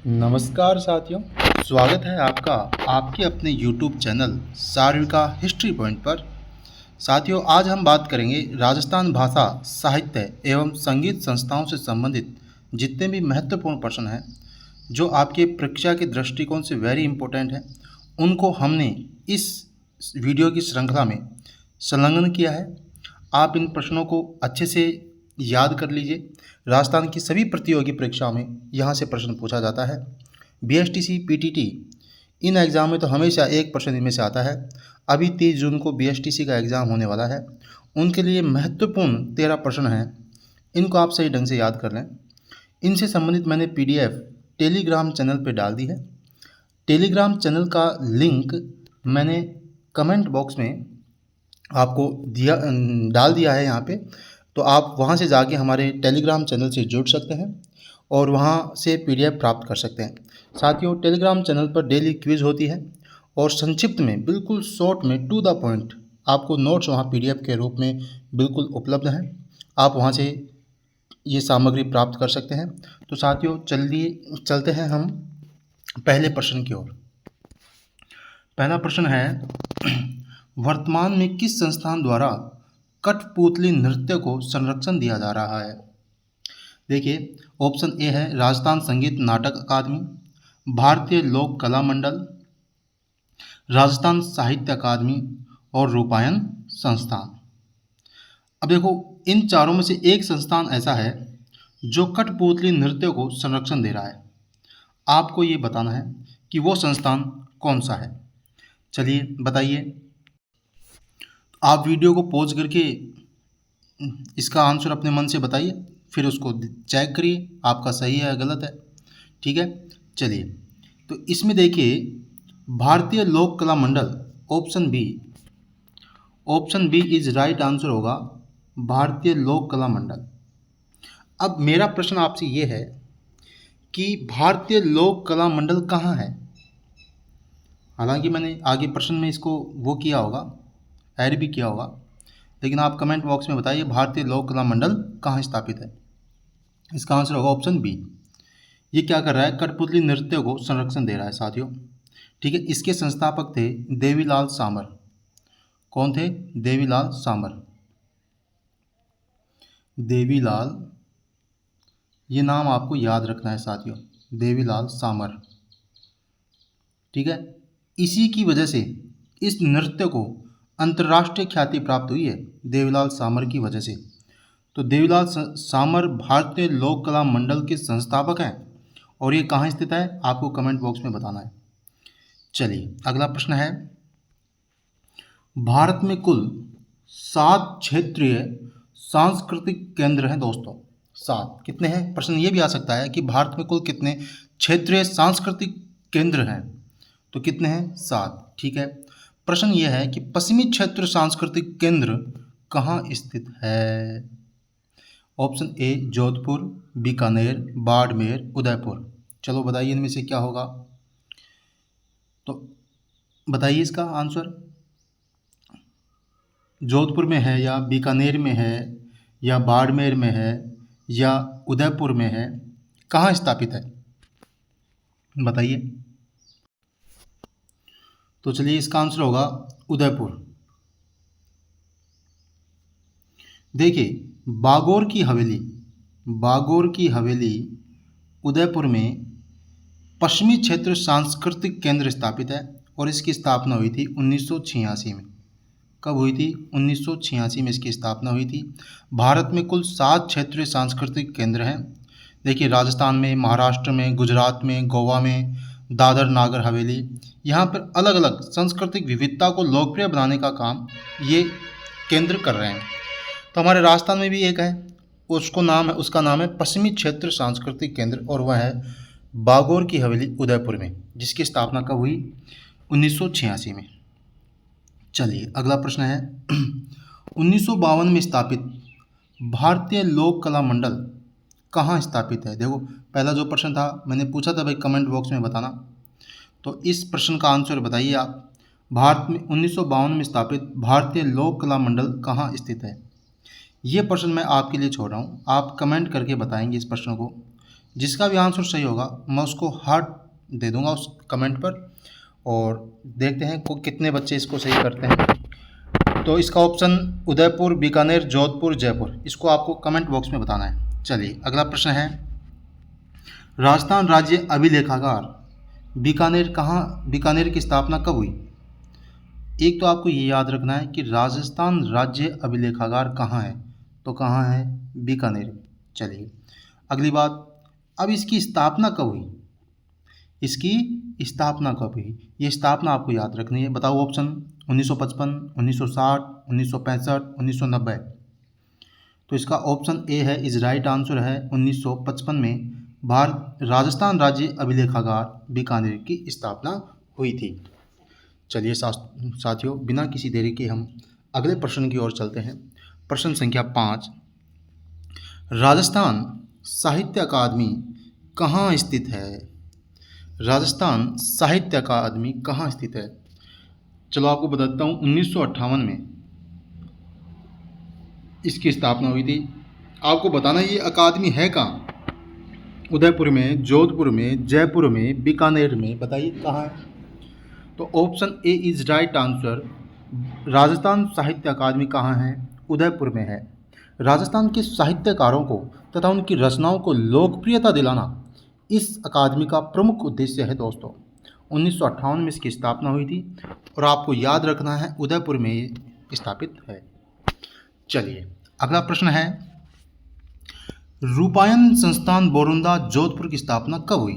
नमस्कार साथियों, स्वागत है आपका आपके अपने YouTube चैनल सार्विका हिस्ट्री पॉइंट पर। साथियों, आज हम बात करेंगे राजस्थान भाषा साहित्य एवं संगीत संस्थाओं से संबंधित जितने भी महत्वपूर्ण प्रश्न हैं जो आपके परीक्षा के दृष्टिकोण से वेरी इंपॉर्टेंट हैं, उनको हमने इस वीडियो की श्रृंखला में संलग्न किया है। आप इन प्रश्नों को अच्छे से याद कर लीजिए। राजस्थान की सभी प्रतियोगी परीक्षाओं में यहाँ से प्रश्न पूछा जाता है। बीएसटीसी, पीटीटी, इन एग्ज़ाम में तो हमेशा एक प्रश्न इनमें से आता है। अभी 30 जून को बीएसटीसी का एग्ज़ाम होने वाला है, उनके लिए महत्वपूर्ण 13 प्रश्न हैं। इनको आप सही ढंग से याद कर लें। इनसे संबंधित मैंने पीडीएफ टेलीग्राम चैनल पर डाल दी है। टेलीग्राम चैनल का लिंक मैंने कमेंट बॉक्स में आपको डाल दिया है यहाँ पे, तो आप वहाँ से जाके हमारे टेलीग्राम चैनल से जुड़ सकते हैं और वहाँ से पीडीएफ प्राप्त कर सकते हैं। साथियों, टेलीग्राम चैनल पर डेली क्विज़ होती है और संक्षिप्त में, बिल्कुल शॉर्ट में, टू द पॉइंट आपको नोट्स वहाँ पीडीएफ के रूप में बिल्कुल उपलब्ध हैं। आप वहाँ से ये सामग्री प्राप्त कर सकते हैं। तो साथियों, चलिए चलते हैं हम पहले प्रश्न की ओर। पहला प्रश्न है, वर्तमान में किस संस्थान द्वारा कठपुतली नृत्य को संरक्षण दिया जा रहा है? देखिए, ऑप्शन ए है राजस्थान संगीत नाटक अकादमी, भारतीय लोक कला मंडल, राजस्थान साहित्य अकादमी और रूपायन संस्थान। अब देखो, इन चारों में से एक संस्थान ऐसा है जो कठपुतली नृत्य को संरक्षण दे रहा है। आपको ये बताना है कि वो संस्थान कौन सा है। चलिए बताइए। आप वीडियो को पॉज करके इसका आंसर अपने मन से बताइए, फिर उसको चेक करिए आपका सही है या गलत है। ठीक है, चलिए। तो इसमें देखिए, भारतीय लोक कला मंडल, option B is right answer होगा, भारतीय लोक कला मंडल। अब मेरा प्रश्न आपसे ये है कि भारतीय लोक कला मंडल कहाँ है? हालांकि मैंने आगे प्रश्न में इसको वो किया होगा, ऐड भी किया होगा, लेकिन आप कमेंट बॉक्स में बताइए भारतीय लोक कला मंडल कहाँ स्थापित है। इसका आंसर होगा ऑप्शन बी। ये क्या कर रहा है? कठपुतली नृत्य को संरक्षण दे रहा है साथियों। ठीक है, इसके संस्थापक थे देवीलाल सामर। कौन थे? देवीलाल सामर। देवीलाल, ये नाम आपको याद रखना है साथियों, देवीलाल सामर। ठीक है, इसी की वजह से इस नृत्य को अंतर्राष्ट्रीय ख्याति प्राप्त हुई है, देवीलाल सामर की वजह से। तो देवीलाल सामर भारतीय लोक कला मंडल के संस्थापक हैं और ये कहाँ स्थित है आपको कमेंट बॉक्स में बताना है। चलिए, अगला प्रश्न है, भारत में कुल 7 क्षेत्रीय सांस्कृतिक केंद्र हैं दोस्तों। 7 कितने हैं? प्रश्न ये भी आ सकता है कि भारत में कुल कितने क्षेत्रीय सांस्कृतिक केंद्र हैं, तो कितने हैं? 7। ठीक है, प्रश्न यह है कि पश्चिमी क्षेत्र सांस्कृतिक केंद्र कहाँ स्थित है? Option A Jodhpur, Bikaner, Barmer, Udaipur. चलो बताइए इनमें से क्या होगा, तो बताइए इसका आंसर। जोधपुर में है या बीकानेर में है या बाड़मेर में है या उदयपुर में है, कहाँ स्थापित है बताइए। तो चलिए, इसका आंसर होगा उदयपुर। देखिए, बागोर की हवेली उदयपुर में पश्चिमी क्षेत्र सांस्कृतिक केंद्र स्थापित है और इसकी स्थापना हुई थी 1986 में। कब हुई थी? 1986 में इसकी स्थापना हुई थी। भारत में कुल 7 क्षेत्रीय सांस्कृतिक केंद्र हैं। देखिए, राजस्थान में, महाराष्ट्र में, गुजरात में, गोवा में, दादर नागर हवेली, यहाँ पर अलग अलग सांस्कृतिक विविधता को लोकप्रिय बनाने का काम ये केंद्र कर रहे हैं। तो हमारे राजस्थान में भी एक है, उसका नाम है पश्चिमी क्षेत्र सांस्कृतिक केंद्र, और वह है बागोर की हवेली उदयपुर में, जिसकी स्थापना कब हुई? 1986 में। चलिए, अगला प्रश्न है, 1952 में स्थापित भारतीय लोक कला मंडल कहाँ स्थापित है? देखो, पहला जो प्रश्न था मैंने पूछा था भाई, कमेंट बॉक्स में बताना। तो इस प्रश्न का आंसर बताइए आप। भारत में 1952 में स्थापित भारतीय लोक कला मंडल कहाँ स्थित है? ये प्रश्न मैं आपके लिए छोड़ रहा हूँ, आप कमेंट करके बताएंगे इस प्रश्न को जिसका भी आंसर सही होगा मैं उसको हार्ट दे दूंगा उस कमेंट पर, और देखते हैं को कितने बच्चे इसको सही करते हैं। तो इसका ऑप्शन उदयपुर, बीकानेर, जोधपुर, जयपुर, इसको आपको कमेंट बॉक्स में बताना है। चलिए अगला प्रश्न है, राजस्थान राज्य अभिलेखागार बीकानेर की स्थापना कब हुई? एक तो आपको ये याद रखना है कि राजस्थान राज्य अभिलेखागार कहाँ है, तो कहाँ है? बीकानेर में। चलिए अगली बात, अब इसकी स्थापना कब हुई? इसकी स्थापना कब हुई, ये स्थापना आपको याद रखनी है। बताओ ऑप्शन, 1955, 1960, 1965, 1990। तो इसका ऑप्शन ए है इज राइट आंसर है 1955 में राजस्थान राज्य अभिलेखागार बीकानेर की स्थापना हुई थी। चलिए साथियों, बिना किसी देरी के हम अगले प्रश्न की ओर चलते हैं। प्रश्न संख्या 5, राजस्थान साहित्य अकादमी कहाँ स्थित है? राजस्थान साहित्य अकादमी कहाँ स्थित है? चलो आपको बताता हूँ, 1958 में इसकी स्थापना हुई थी। आपको बताना ये अकादमी है कहाँ? उदयपुर में, जोधपुर में, जयपुर में, बीकानेर में, बताइए कहाँ है? तो option A is right answer, Rajasthan साहित्य अकादमी कहाँ है? उदयपुर में है। राजस्थान के साहित्यकारों को तथा उनकी रचनाओं को लोकप्रियता दिलाना इस अकादमी का प्रमुख उद्देश्य है दोस्तों। 1958 में इसकी स्थापना हुई थी और आपको याद रखना है उदयपुर में ये स्थापित है। चलिए अगला प्रश्न है, रूपायन संस्थान बोरुंदा जोधपुर की स्थापना कब हुई?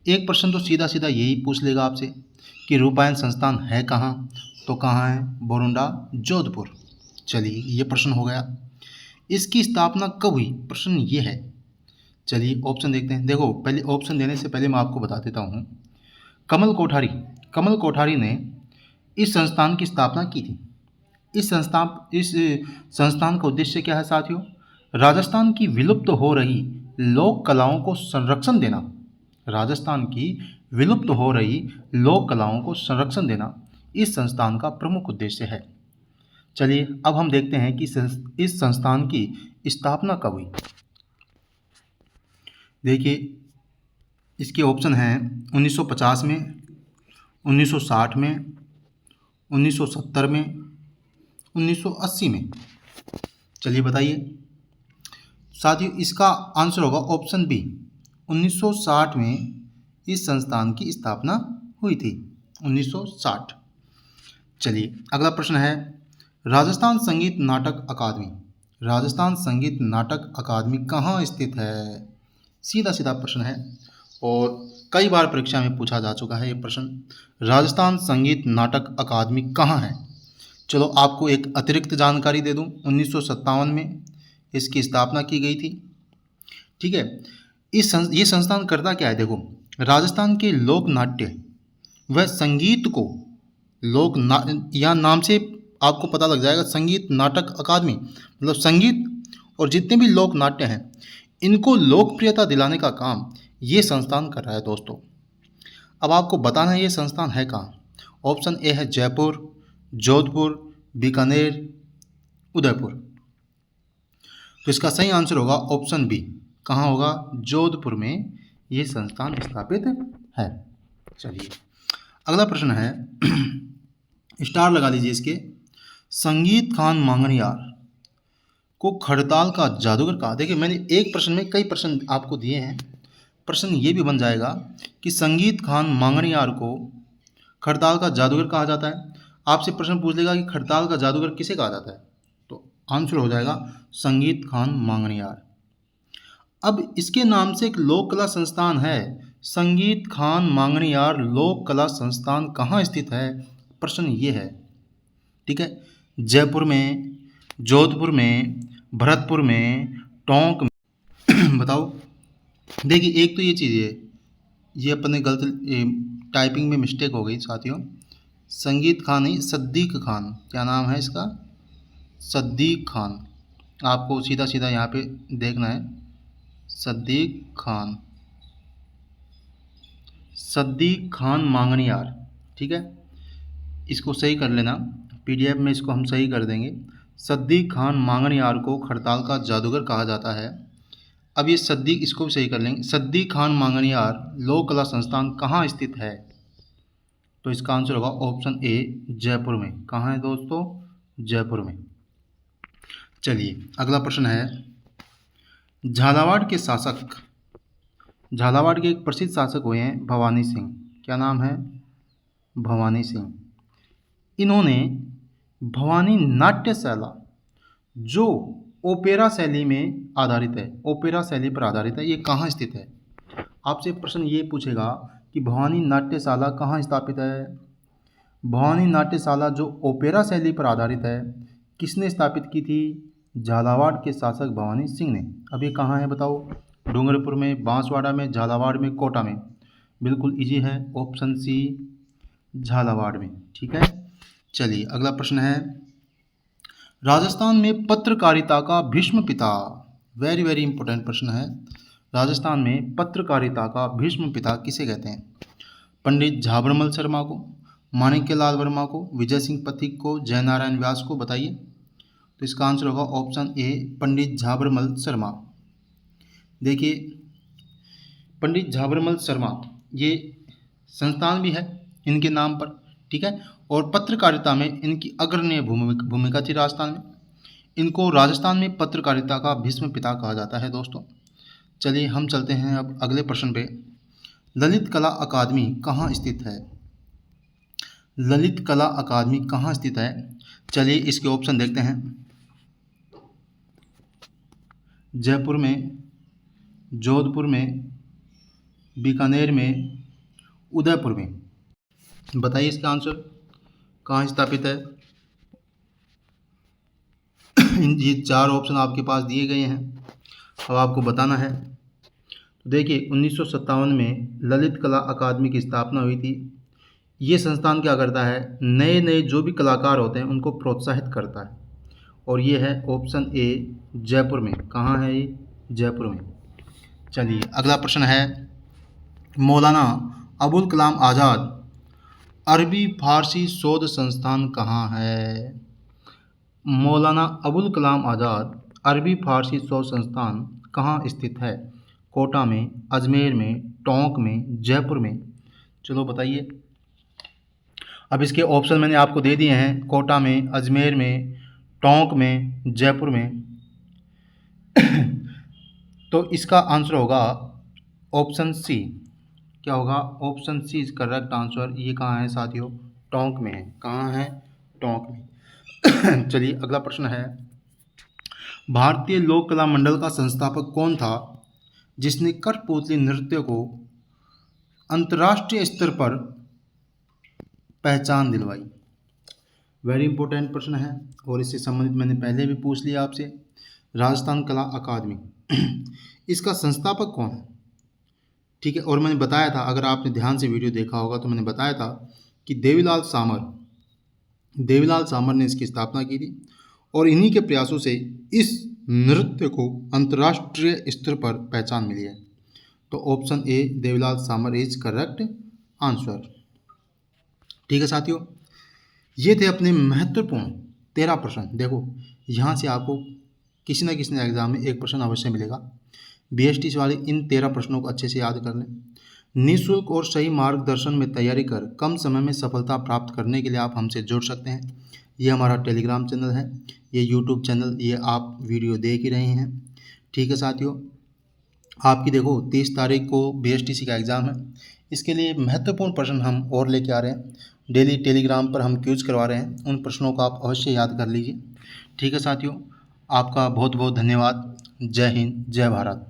एक प्रश्न तो सीधा सीधा यही पूछ लेगा आपसे कि रूपायन संस्थान है कहाँ, तो कहाँ है? बोरुंडा, जोधपुर। चलिए ये प्रश्न हो गया। इसकी स्थापना कब हुई, प्रश्न ये है। चलिए ऑप्शन देखते हैं। देखो पहले ऑप्शन देने से पहले मैं आपको बता देता हूँ, कमल कोठारी ने इस संस्थान की स्थापना की थी। इस संस्थान का उद्देश्य क्या है साथियों? राजस्थान की विलुप्त हो रही लोक कलाओं को संरक्षण देना। राजस्थान की विलुप्त हो रही लोक कलाओं को संरक्षण देना इस संस्थान का प्रमुख उद्देश्य है। चलिए अब हम देखते हैं कि इस संस्थान की स्थापना कब हुई। देखिए इसके ऑप्शन हैं 1950 में, 1960 में, 1970 में, 1980 में। चलिए बताइए साथियों, इसका आंसर होगा ऑप्शन बी, 1960 में इस संस्थान की स्थापना हुई थी, 1960। चलिए अगला प्रश्न है, राजस्थान संगीत नाटक अकादमी कहाँ स्थित है? सीधा सीधा प्रश्न है और कई बार परीक्षा में पूछा जा चुका है ये प्रश्न। राजस्थान संगीत नाटक अकादमी कहाँ है? चलो आपको एक अतिरिक्त जानकारी दे दूं, 1957 में इसकी स्थापना की गई थी। ठीक है, ये संस्थान करता क्या है? देखो, राजस्थान के लोक नाट्य व संगीत को यहाँ नाम से आपको पता लग जाएगा, संगीत नाटक अकादमी मतलब संगीत और जितने भी लोक नाट्य हैं इनको लोकप्रियता दिलाने का काम ये संस्थान कर रहा है दोस्तों। अब आपको बताना है ये संस्थान है कहाँ। ऑप्शन ए है जयपुर, जोधपुर, बीकानेर, उदयपुर। तो इसका सही आंसर होगा ऑप्शन बी, कहाँ होगा? जोधपुर में ये संस्थान स्थापित है। चलिए अगला प्रश्न है स्टार लगा लीजिए इसके, संगीत खान मांगणियार को खड़ताल का जादूगर कहा। देखिए मैंने एक प्रश्न में कई प्रश्न आपको दिए हैं, प्रश्न ये भी बन जाएगा कि संगीत खान मांगणियार को खड़ताल का जादूगर कहा जाता है। आपसे प्रश्न पूछ लेगा कि खड़ताल का जादूगर किसे कहा जाता है, तो आंसर हो जाएगा संगीत खान मांगणियार। अब इसके नाम से एक लोक कला संस्थान है, संगीत खान मांगणियार लोक कला संस्थान कहाँ स्थित है? प्रश्न ये है। ठीक है, जयपुर में, जोधपुर में, भरतपुर में, टोंक में बताओ। देखिए एक तो ये चीज़ है, ये अपने गलत टाइपिंग में मिस्टेक हो गई साथियों। संगीत खान नहीं, सद्दीक खान, क्या नाम है इसका? सद्दीक खान। आपको सीधा सीधा यहाँ पे देखना है, सद्दीक खान मांगणियार। ठीक है, इसको सही कर लेना, पीडीएफ में इसको हम सही कर देंगे। सद्दीक खान मांगणियार को खड़ताल का जादूगर कहा जाता है। अब ये सद्दी, इसको भी सही कर लेंगे। सद्दी खान मांगणियार लोक कला संस्थान कहाँ स्थित है? तो इसका आंसर होगा ऑप्शन ए, जयपुर में। कहाँ है दोस्तों? जयपुर में। चलिए अगला प्रश्न है, झालावाड़ के शासक, झालावाड़ के एक प्रसिद्ध शासक हुए हैं भवानी सिंह। क्या नाम है? भवानी सिंह। इन्होंने भवानी नाट्यशाला, जो ओपेरा शैली में आधारित है, ओपेरा शैली पर आधारित है, ये कहाँ स्थित है? आपसे प्रश्न ये पूछेगा कि भवानी नाट्यशाला कहाँ स्थापित है। भवानी नाट्यशाला जो ओपेरा शैली पर आधारित है, किसने स्थापित की थी? झालावाड़ के शासक भवानी सिंह ने। अब ये कहाँ है बताओ? डूंगरपुर में, बांसवाड़ा में, झालावाड़ में, कोटा में। बिल्कुल इजी है, ऑप्शन सी, झालावाड़ में। ठीक है। चलिए अगला प्रश्न है, राजस्थान में पत्रकारिता का भीष्म पिता, वेरी वेरी इंपॉर्टेंट प्रश्न है। राजस्थान में पत्रकारिता का भीष्म पिता किसे कहते हैं? पंडित झाबरमल शर्मा को, माणिक्यलाल वर्मा को, विजय सिंह पथिक को, जयनारायण व्यास को? बताइए। तो इसका आंसर होगा ऑप्शन ए, पंडित झाबरमल शर्मा। देखिए पंडित झाबरमल शर्मा, ये संस्थान भी है इनके नाम पर। ठीक है। और पत्रकारिता में इनकी अग्रणी भूमिका थी राजस्थान में। इनको राजस्थान में पत्रकारिता का भीष्म पिता कहा जाता है दोस्तों। चलिए हम चलते हैं अब अगले प्रश्न पे। ललित कला अकादमी कहाँ स्थित है? ललित कला अकादमी कहाँ स्थित है? चलिए इसके ऑप्शन देखते हैं। जयपुर में, जोधपुर में, बीकानेर में, उदयपुर में। बताइए इसका आंसर कहाँ स्थापित है? ये चार ऑप्शन आपके पास दिए गए हैं, अब आपको बताना है। तो देखिए 1957 में ललित कला अकादमी की स्थापना हुई थी। ये संस्थान क्या करता है? नए नए जो भी कलाकार होते हैं उनको प्रोत्साहित करता है। और ये है ऑप्शन ए, जयपुर में। कहाँ है ये? जयपुर में। चलिए अगला प्रश्न है, मौलाना अबुल कलाम आज़ाद अरबी फारसी शोध संस्थान कहाँ है? मौलाना अबुल कलाम आज़ाद अरबी फारसी शोध संस्थान कहाँ स्थित है? कोटा में, अजमेर में, टोंक में, जयपुर में? चलो बताइए। अब इसके ऑप्शन मैंने आपको दे दिए हैं, कोटा में, अजमेर में, टोंक में, जयपुर में। तो इसका आंसर होगा ऑप्शन सी। क्या होगा? Option C is correct answer. ये कहाँ है साथियों? टोंक में है। कहाँ है? टोंक में। चलिए अगला प्रश्न है, भारतीय लोक कला मंडल का संस्थापक कौन था जिसने कठपुतली नृत्य को अंतर्राष्ट्रीय स्तर पर पहचान दिलवाई? वेरी इंपॉर्टेंट प्रश्न है और इससे संबंधित मैंने पहले भी पूछ लिया आपसे। राजस्थान कला अकादमी इसका संस्थापक कौन है? ठीक है। और मैंने बताया था, अगर आपने ध्यान से वीडियो देखा होगा तो मैंने बताया था कि देवीलाल सामर ने इसकी स्थापना की थी। और इन्हीं के प्रयासों से इस नृत्य को अंतर्राष्ट्रीय स्तर पर पहचान मिली है। तो option A, Devilal sambar is correct answer. ठीक है साथियों, ये थे अपने महत्वपूर्ण 13 प्रश्न। देखो यहाँ से आपको किसी न किसी एग्जाम में एक प्रश्न अवश्य मिलेगा। BST वाले इन 13 प्रश्नों को अच्छे से याद कर लें। निःशुल्क और सही मार्गदर्शन में तैयारी कर कम समय में सफलता प्राप्त करने के लिए आप हमसे जुड़ सकते हैं। ये हमारा टेलीग्राम चैनल है, ये यूट्यूब चैनल, ये आप वीडियो देख ही रहे हैं। ठीक है साथियों, आपकी देखो 30 तारीख को BSTC का एग्ज़ाम है। इसके लिए महत्वपूर्ण प्रश्न हम और लेके आ रहे हैं। डेली टेलीग्राम पर हम क्यूज करवा रहे हैं, उन प्रश्नों को आप अवश्य याद कर लीजिए। ठीक है साथियों, आपका बहुत बहुत धन्यवाद। जय हिंद, जय भारत।